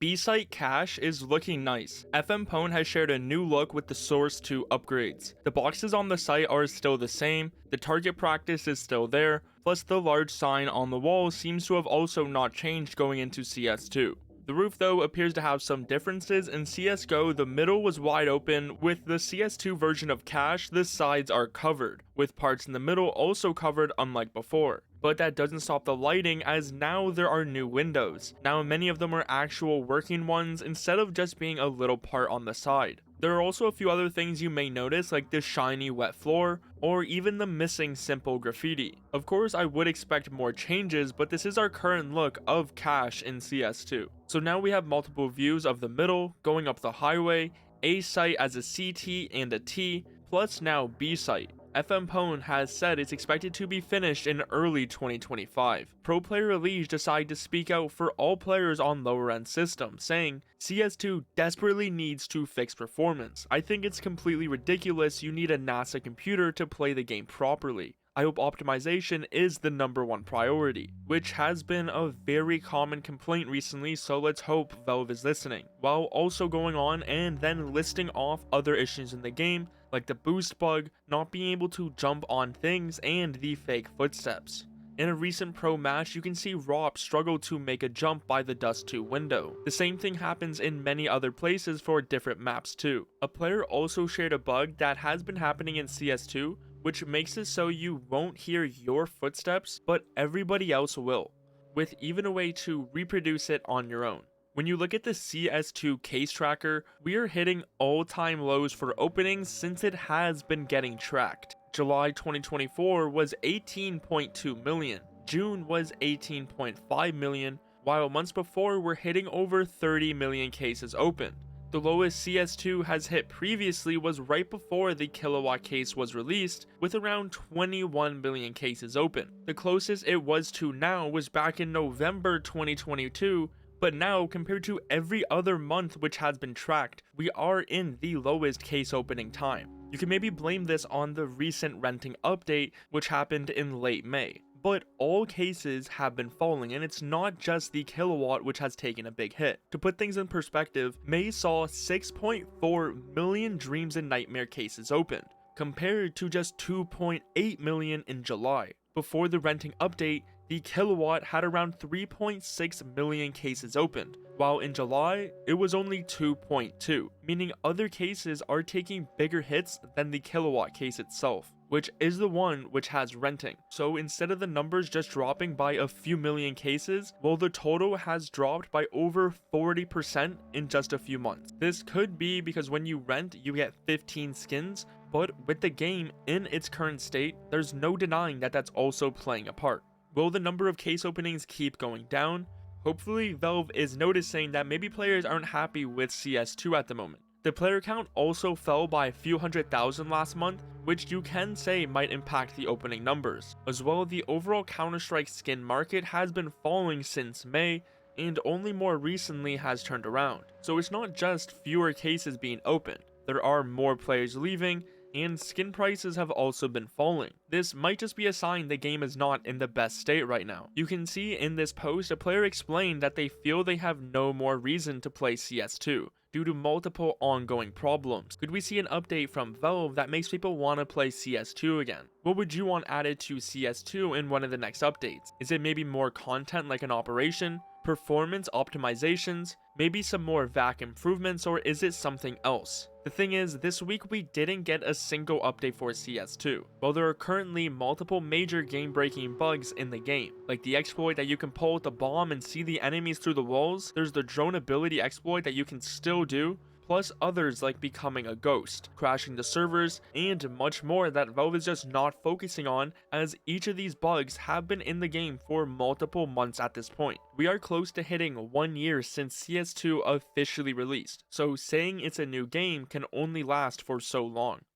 B-Site cache is looking nice. FM Pwn has shared a new look with the Source 2 upgrades. The boxes on the site are still the same, the target practice is still there, plus the large sign on the wall seems to have also not changed going into CS2. The roof though appears to have some differences. In CSGO, the middle was wide open. With the CS2 version of cache, the sides are covered, with parts in the middle also covered unlike before. But that doesn't stop the lighting, as now there are new windows. Now many of them are actual working ones instead of just being a little part on the side. There are also a few other things you may notice, like the shiny wet floor, or even the missing simple graffiti. Of course, I would expect more changes, but this is our current look of cache in CS2. So now we have multiple views of the middle, going up the highway, A site as a CT and a T, plus now B site. FM Pwn has said it's expected to be finished in early 2025. Pro Player Elite decided to speak out for all players on lower end systems, saying, CS2 desperately needs to fix performance. I think it's completely ridiculous you need a NASA computer to play the game properly. I hope optimization is the #1 priority, which has been a very common complaint recently, so let's hope Valve is listening, while also going on and then listing off other issues in the game, like the boost bug, not being able to jump on things, and the fake footsteps. In a recent pro match, you can see Rop struggle to make a jump by the Dust 2 window. The same thing happens in many other places for different maps too. A player also shared a bug that has been happening in CS2, which makes it so you won't hear your footsteps, but everybody else will, with even a way to reproduce it on your own. When you look at the CS2 case tracker, we are hitting all-time lows for openings since it has been getting tracked. July 2024 was 18.2 million, June was 18.5 million, while months before were hitting over 30 million cases opened. The lowest CS2 has hit previously was right before the Kilowatt case was released, with around 21 million cases open. The closest it was to now was back in November 2022, but now compared to every other month which has been tracked, we are in the lowest case opening time. You can maybe blame this on the recent renting update which happened in late May. But all cases have been falling, and it's not just the Kilowatt which has taken a big hit. To put things in perspective, May saw 6.4 million Dreams and Nightmare cases opened, compared to just 2.8 million in July. Before the renting update, the Kilowatt had around 3.6 million cases opened, while in July, it was only 2.2, meaning other cases are taking bigger hits than the Kilowatt case itself, which is the one which has renting. So instead of the numbers just dropping by a few million cases, well, the total has dropped by over 40% in just a few months. This could be because when you rent, you get 15 skins, but with the game in its current state, there's no denying that that's also playing a part. Will the number of case openings keep going down? Hopefully Valve is noticing that maybe players aren't happy with CS2 at the moment. The player count also fell by a few 100,000 last month, which you can say might impact the opening numbers. As well, the overall Counter-Strike skin market has been falling since May, and only more recently has turned around. So it's not just fewer cases being opened, there are more players leaving, and skin prices have also been falling. This might just be a sign the game is not in the best state right now. You can see in this post, a player explained that they feel they have no more reason to play CS2 due to multiple ongoing problems. Could we see an update from Valve that makes people want to play CS2 again? What would you want added to CS2 in one of the next updates? Is it maybe more content like an operation, performance optimizations, maybe some more VAC improvements, or is it something else? The thing is, this week we didn't get a single update for CS2. While there are currently multiple major game-breaking bugs in the game, like the exploit that you can pull the bomb and see the enemies through the walls, there's the drone ability exploit that you can still do, plus others like becoming a ghost, crashing the servers, and much more that Valve is just not focusing on, as each of these bugs have been in the game for multiple months at this point. We are close to hitting 1 year since CS2 officially released, so saying it's a new game can only last for so long.